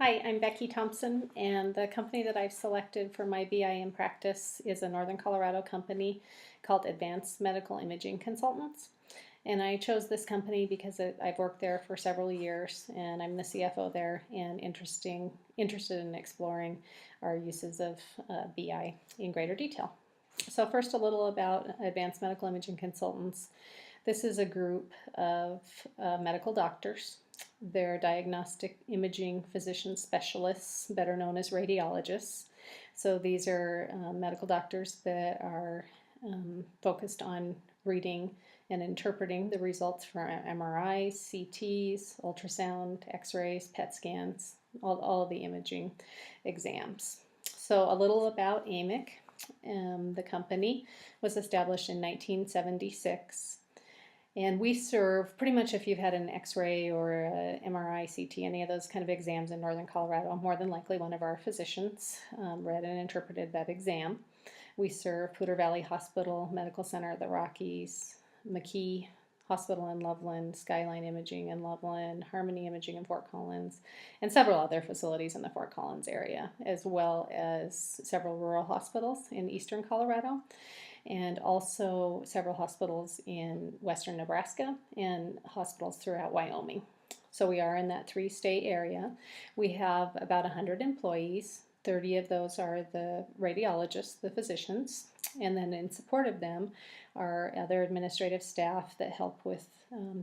Hi, I'm Becky Thompson, and the company that I've selected for my BIM practice is a Northern Colorado company called Advanced Medical Imaging Consultants. And I chose this company because I've worked there for several years, and I'm the CFO there, and interested in exploring our uses of BI in greater detail. So first, a little about Advanced Medical Imaging Consultants. This is a group of medical doctors. They're diagnostic imaging physician specialists, better known as radiologists. So these are medical doctors that are focused on reading and interpreting the results from MRIs, CTs, ultrasound, X-rays, PET scans, all of the imaging exams. So a little about AMIC. The company was established in 1976. And we serve pretty much if you've had an X-ray or a MRI, CT, any of those kind of exams in Northern Colorado, more than likely one of our physicians read and interpreted that exam. We serve Poudre Valley Hospital, Medical Center of the Rockies, McKee Hospital in Loveland, Skyline Imaging in Loveland, Harmony Imaging in Fort Collins, and several other facilities in the Fort Collins area, as well as several rural hospitals in eastern Colorado, and also several hospitals in western Nebraska and hospitals throughout Wyoming. So we are in that three-state area. We have about 100 employees. 30 of those are the radiologists, the physicians, and then in support of them are other administrative staff that help with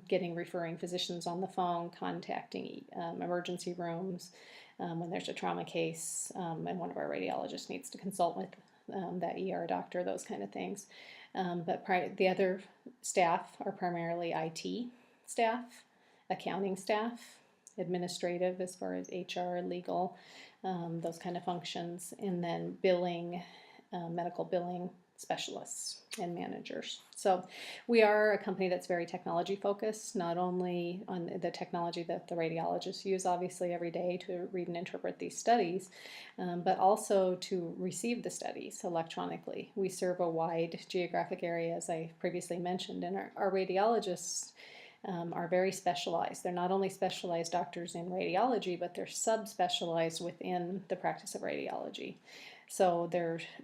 getting referring physicians on the phone, contacting emergency rooms when there's a trauma case and one of our radiologists needs to consult with that ER doctor, those kind of things. But the other staff are primarily IT staff, accounting staff, administrative as far as HR, legal, those kind of functions, and then billing, medical billing specialists and managers. So we are a company that's very technology focused, not only on the technology that the radiologists use obviously every day to read and interpret these studies, but also to receive the studies electronically. We serve a wide geographic area, as I previously mentioned, and our radiologists are very specialized. They're not only specialized doctors in radiology, but they're subspecialized within the practice of radiology. So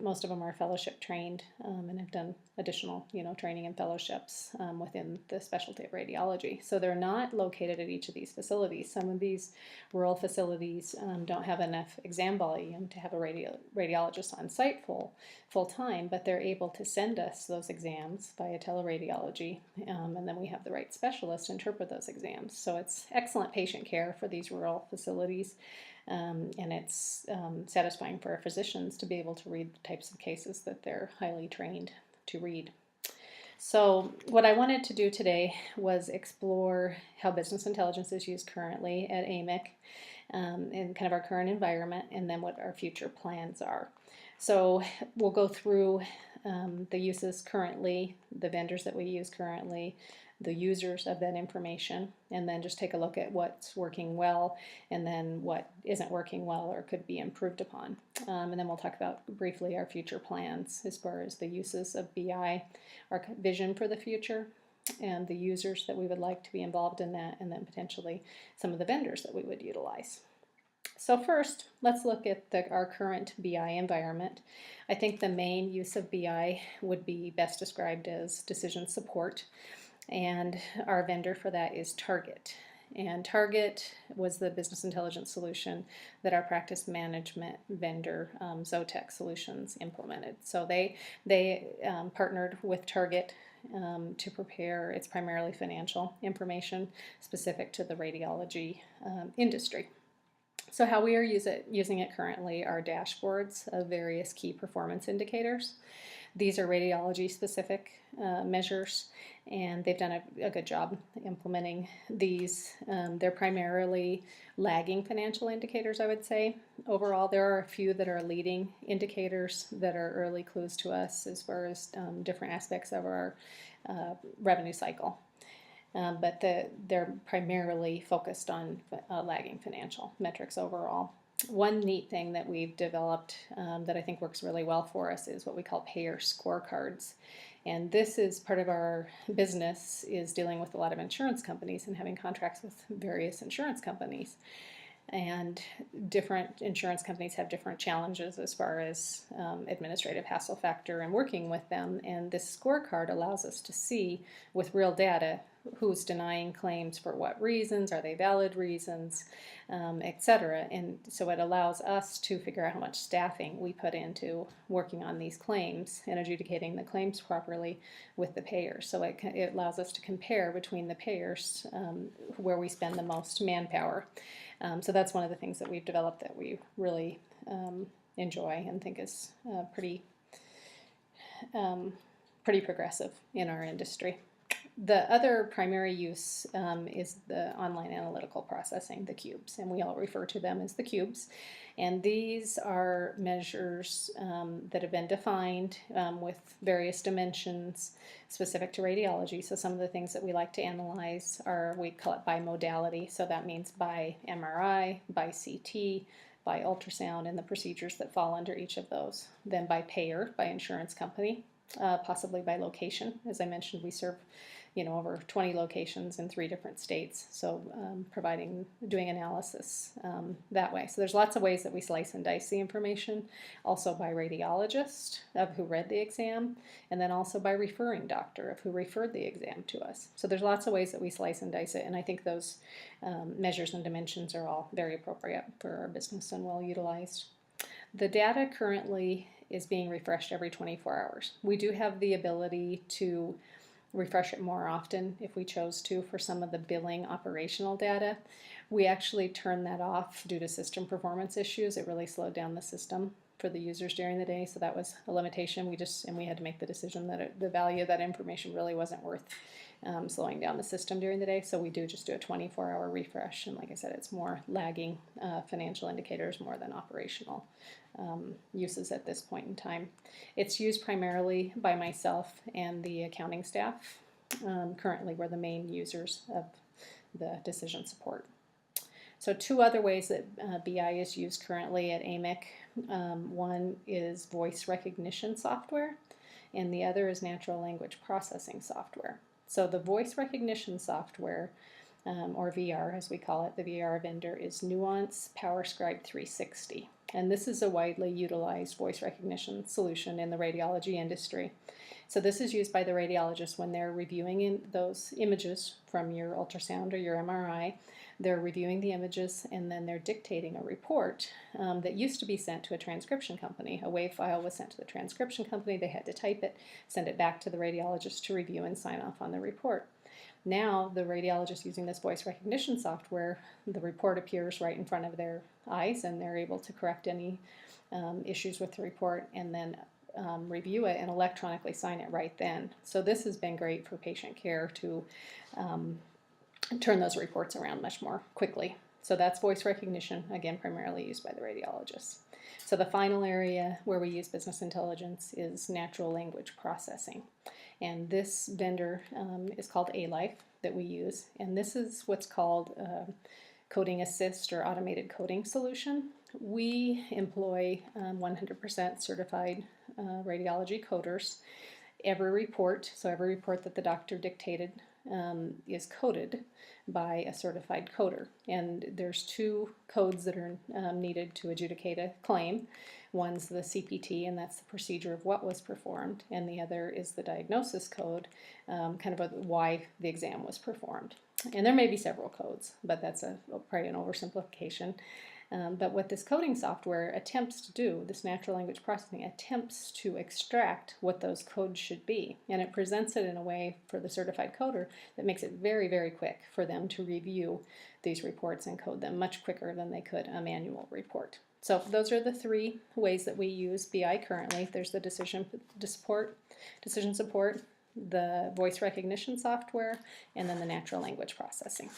most of them are fellowship trained and have done additional, training and fellowships within the specialty of radiology. So they're not located at each of these facilities. Some of these rural facilities don't have enough exam volume to have a radiologist on site full time, but they're able to send us those exams via teleradiology, and then we have the right specialist interpret those exams. So it's excellent patient care for these rural facilities. And it's satisfying for our physicians to be able to read the types of cases that they're highly trained to read. So what I wanted to do today was explore how business intelligence is used currently at AMIC in kind of our current environment, and then what our future plans are. So we'll go through the uses currently, the vendors that we use currently, the users of that information, and then just take a look at what's working well and then what isn't working well or could be improved upon. And then we'll talk about briefly our future plans as far as the uses of BI, our vision for the future, and the users that we would like to be involved in that, and then potentially some of the vendors that we would utilize. So first, let's look at our current BI environment. I think the main use of BI would be best described as decision support. And our vendor for that is Target. And Target was the business intelligence solution that our practice management vendor, Zotec Solutions, implemented. So they partnered with Target to prepare, it's primarily financial information specific to the radiology industry. So how we are using it currently are dashboards of various key performance indicators. These are radiology specific measures, and they've done a good job implementing these. They're primarily lagging financial indicators, I would say. Overall, there are a few that are leading indicators that are early clues to us as far as different aspects of our revenue cycle. But they're primarily focused on lagging financial metrics overall. One neat thing that we've developed that I think works really well for us is what we call payer scorecards. And this is part of our business, is dealing with a lot of insurance companies and having contracts with various insurance companies. And different insurance companies have different challenges as far as administrative hassle factor and working with them. And this scorecard allows us to see with real data who's denying claims for what reasons, are they valid reasons, etc. And so it allows us to figure out how much staffing we put into working on these claims and adjudicating the claims properly with the payers. So it allows us to compare between the payers where we spend the most manpower. So that's one of the things that we've developed that we really enjoy and think is pretty progressive in our industry. The other primary use is the online analytical processing, the cubes, and we all refer to them as the cubes. And these are measures that have been defined with various dimensions specific to radiology. So some of the things that we like to analyze are, we call it by modality, so that means by MRI, by CT, by ultrasound, and the procedures that fall under each of those. Then by payer, by insurance company, possibly by location. As I mentioned, we serve over 20 locations in 3 different states, so doing analysis that way. So there's lots of ways that we slice and dice the information, also by radiologist of who read the exam, and then also by referring doctor of who referred the exam to us. So there's lots of ways that we slice and dice it, and I think those measures and dimensions are all very appropriate for our business and well utilized. The data currently is being refreshed every 24 hours. We do have the ability to refresh it more often if we chose to for some of the billing operational data. We actually turned that off due to system performance issues. It really slowed down the system for the users during the day, so that was a limitation. We had to make the decision that the value of that information really wasn't worth slowing down the system during the day, so we just do a 24-hour refresh, and like I said, it's more lagging financial indicators more than operational uses at this point in time. It's used primarily by myself and the accounting staff. Currently, we're the main users of the decision support. So 2 other ways that BI is used currently at AMIC. One is voice recognition software, and the other is natural language processing software. So the voice recognition software, or VR as we call it, the VR vendor is Nuance PowerScribe 360. And this is a widely utilized voice recognition solution in the radiology industry. So this is used by the radiologist when they're reviewing those images from your ultrasound or your MRI. They're reviewing the images and then they're dictating a report that used to be sent to a transcription company. A WAV file was sent to the transcription company. They had to type it, send it back to the radiologist to review and sign off on the report. Now the radiologist using this voice recognition software, the report appears right in front of their eyes and they're able to correct any issues with the report and then review it and electronically sign it right then. So this has been great for patient care to turn those reports around much more quickly. So that's voice recognition, again, primarily used by the radiologists. So the final area where we use business intelligence is natural language processing. And this vendor is called A-Life that we use. And this is what's called coding assist or automated coding solution. We employ 100% certified radiology coders. Every report that the doctor dictated is coded by a certified coder. And there's 2 codes that are needed to adjudicate a claim. One's the CPT, and that's the procedure of what was performed, and the other is the diagnosis code, kind of why the exam was performed. And there may be several codes, but that's probably an oversimplification. But what this coding software attempts to do, this natural language processing, attempts to extract what those codes should be. And it presents it in a way for the certified coder that makes it very, very quick for them to review these reports and code them much quicker than they could a manual report. So those are the 3 ways that we use BI currently. There's the decision support, the voice recognition software, and then the natural language processing.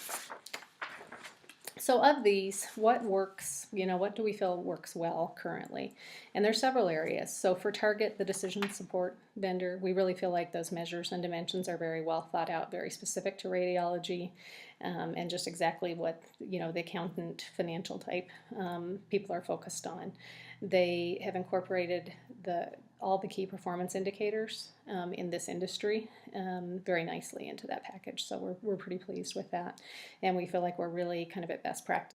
So of these, what works, what do we feel works well currently? And there's several areas. So for Target, the decision support vendor, we really feel like those measures and dimensions are very well thought out, very specific to radiology, and just exactly what, the accountant financial type people are focused on. They have incorporated all the key performance indicators in this industry very nicely into that package. So we're pretty pleased with that. And we feel like we're really kind of at best practice